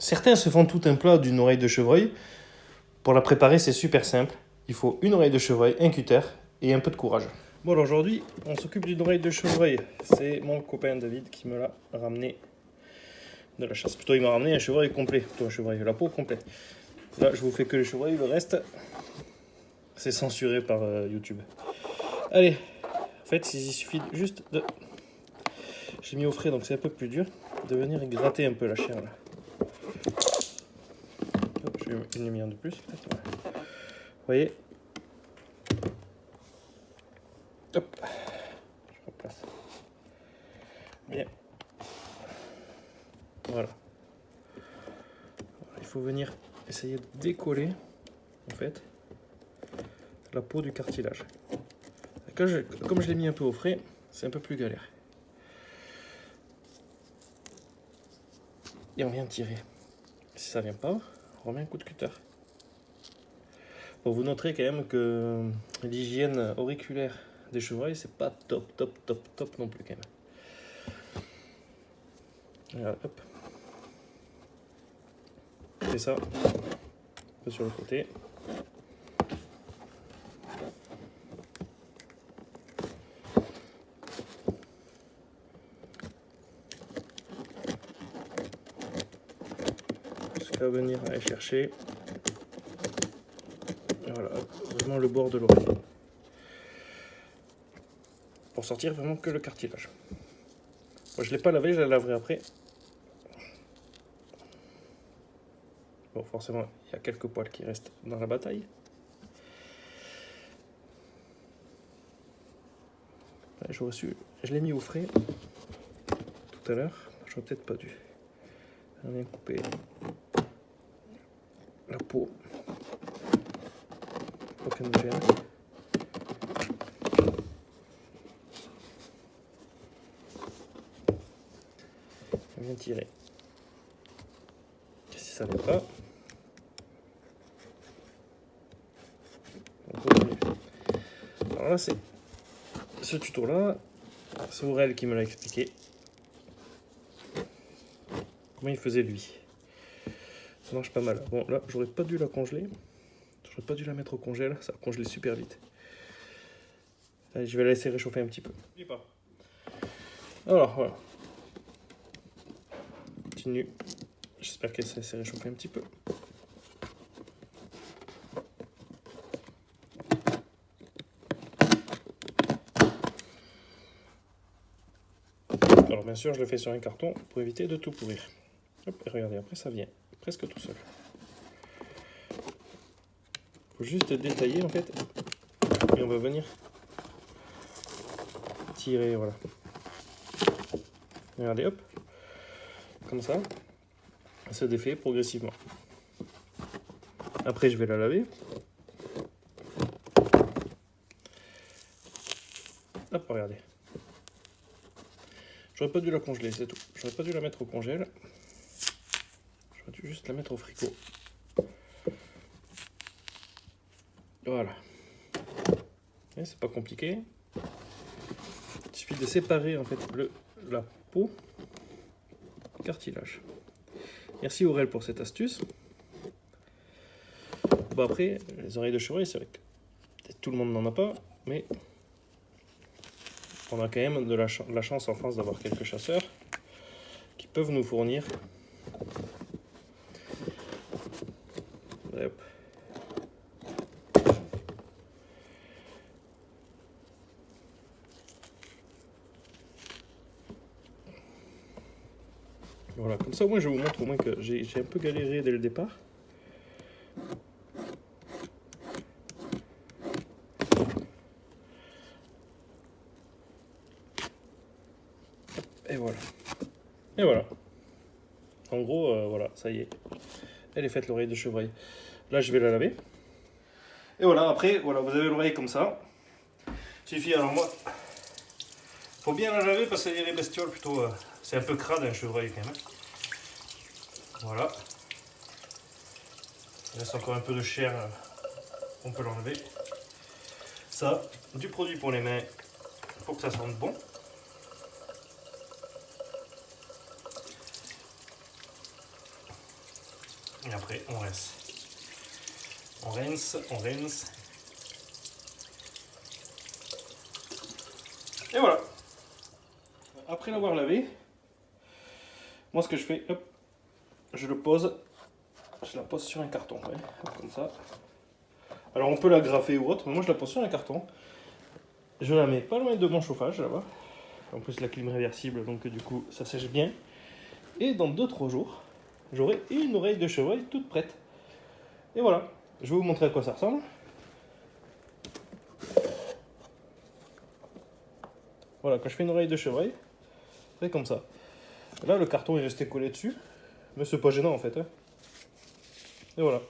Certains se font tout un plat d'une oreille de chevreuil. Pour la préparer, c'est super simple. Il faut une oreille de chevreuil, un cutter et un peu de courage. Bon, alors aujourd'hui, on s'occupe d'une oreille de chevreuil. C'est mon copain David qui me l'a ramené de la chasse. Plutôt, il m'a ramené un chevreuil complet. Plutôt un chevreuil, la peau complète. Là, je vous fais que le chevreuil, le reste, c'est censuré par YouTube. Allez, en fait, il suffit juste de... J'ai mis au frais, donc c'est un peu plus dur, de venir gratter un peu la chair là. Hop, je vais une lumière de plus, peut-être. Vous voyez? Hop, je replace. Bien. Voilà. Il faut venir essayer de décoller, en fait, la peau du cartilage. Comme je l'ai mis un peu au frais, c'est un peu plus galère. Et on vient tirer. Si ça vient pas, on remet un coup de cutter. Bon, vous noterez quand même que l'hygiène auriculaire des chevreuils, c'est pas top non plus quand même. Voilà, hop. On fait ça un peu sur le côté. Jusqu'à venir aller chercher. Voilà, vraiment le bord de l'oreille. Pour sortir vraiment que le cartilage. Moi, je ne l'ai pas lavé, je la laverai après. Bon, forcément, il y a quelques poils qui restent dans la bataille. Je l'ai mis au frais tout à l'heure. J'aurais peut-être pas dû. On vient couper la peau. Aucun gêne. On vient tirer. Si ça ne va pas, on continue. Alors là, c'est ce tuto-là. C'est Aurel qui me l'a expliqué. Comment il faisait lui. Ça marche pas mal. Bon, là, j'aurais pas dû la congeler. J'aurais pas dû la mettre au congèle. Ça a congelé super vite. Allez, je vais la laisser réchauffer un petit peu. Alors, voilà. Continue. J'espère qu'elle s'est réchauffée un petit peu. Alors bien sûr, je le fais sur un carton pour éviter de tout pourrir. Hop, et regardez, après ça vient presque tout seul. Il faut juste détailler en fait. Et on va venir tirer, voilà. Regardez, hop. Comme ça. Ça se défait progressivement. Après, je vais la laver. Hop, regardez. J'aurais pas dû la congeler, c'est tout. J'aurais pas dû la mettre au congèle. J'aurais dû juste la mettre au frigo. Voilà. C'est pas compliqué. Il suffit de séparer en fait la peau du cartilage. Merci Aurel pour cette astuce. Bon après, les oreilles de chevreuil, c'est vrai que tout le monde n'en a pas, mais on a quand même de la chance en France d'avoir quelques chasseurs qui peuvent nous fournir. Hop. Voilà, comme ça au moins je vous montre au moins que j'ai un peu galéré dès le départ. Et voilà. Et voilà. En gros, voilà, ça y est. Elle est faite l'oreille de chevreuil. Là, je vais la laver. Et voilà, après, voilà, vous avez l'oreille comme ça. Suffit, alors moi, faut bien la laver parce qu'il y a les bestioles plutôt. C'est un peu crade un chevreuil quand même. Voilà. Il reste encore un peu de chair, on peut l'enlever. Ça, du produit pour les mains, pour que ça sente bon. Et après, on rince. On rince, on rince. Et voilà. Après l'avoir lavé, moi ce que je fais, hop, je le pose. Je la pose sur un carton, ouais, comme ça. Alors on peut la graffer ou autre, mais moi je la pose sur un carton. Je la mets pas loin de mon chauffage là-bas. En plus la clim réversible, donc du coup ça sèche bien. Et dans 2-3 jours, j'aurai une oreille de chevreuil toute prête. Et voilà, je vais vous montrer à quoi ça ressemble. Voilà, quand je fais une oreille de chevreuil, c'est comme ça. Là le carton est resté collé dessus, mais c'est pas gênant en fait. Hein. Et voilà.